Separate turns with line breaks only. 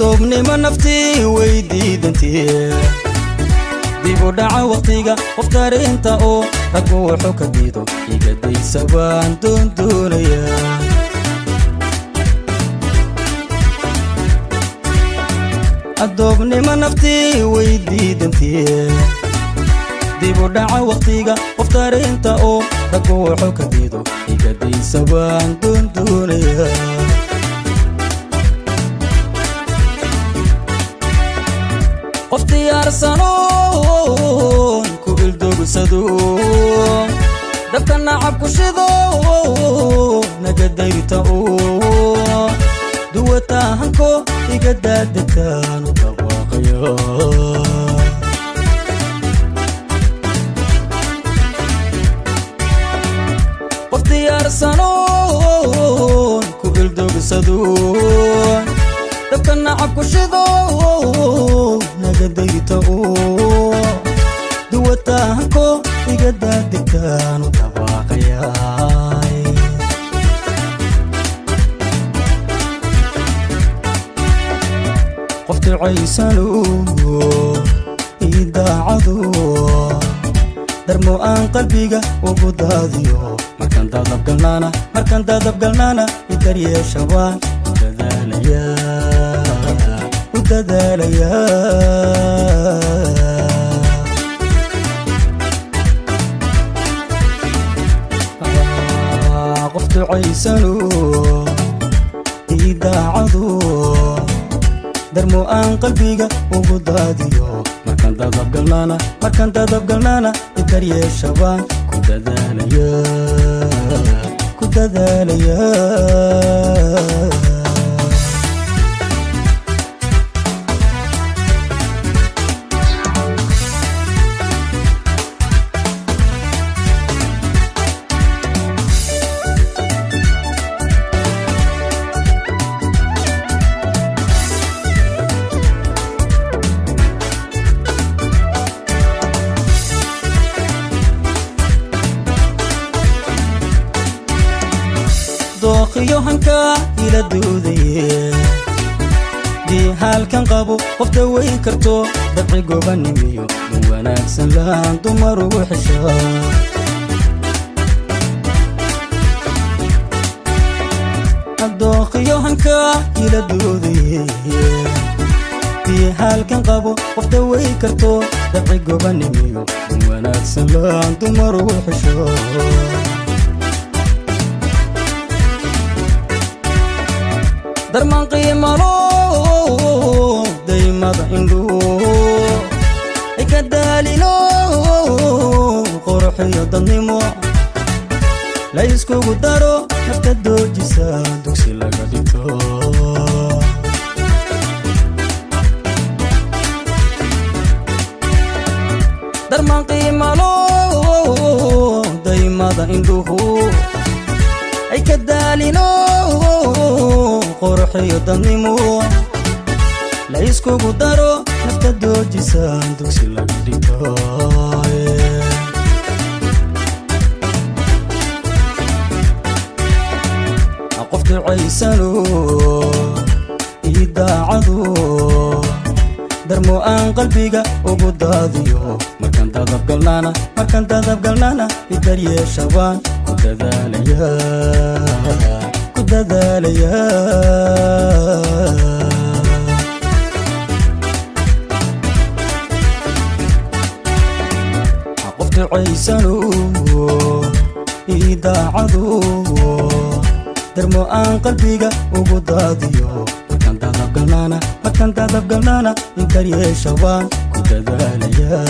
addoobnimo naftii weydiidantii dibu dhaca waqtiga qof dareenta oo raggu wuxuu ka diido iga daysa waan doonaya addoobnimo naftii weydiidantii dibu dhaca waqtiga qof dareenta oo raggu wuxuu ka diido iga daysa waan doonaya qof diyaarsanoon ku ildogsado dabka nacab ku shido naga dayrta oo duwatahanko iga daadataan u dhawaaqaya qof diyaarsanoon ku ildogsado dabka nacab ku shido naga dayrta oo duwatahanko iga daadataan u dhawaaqaya qof ducaysano idaacado darmo aan qalbiga ugu daadiyo markaan dadabgalnaana idaryeesha waan u dadaalaya qof ducaysano idaacado darmo aan qalbiga ugu daadiyo markaan dadabgalnaana idaryeesha waan ku dadaalaya dooqiyo hanka ila doodaye dii halkan qabo qof daweyn karto dabci gobanimiyo dun wanaagsan lahaan dumar ugu xishaa dooqiyo hanka ila doodaye dii halkan qabo qof daweyn karto dabci gobanimiyo dun wanaagsan lahaan dumar ugu xishaa darman qiimalo daymada indhu ika daalino qurxiyo dadnimo la iskugu daro nafta doojisa dugsi laga dhigto darman qiimalo daymada indhu ika daalino qurxiyo dadnimo la iskugu daro nafta doojisa dugsi laga dhigto qof ducaysano idaacado darmo aan qalbiga ugu daadiyo markaan dadabgalnaana idaryeesha waan ku dadaalaya qof ducaysano idaacado darmo aan qalbiga ugu daadiyo markaan dadabgalnaana idaryeesha waan ku dadaalaya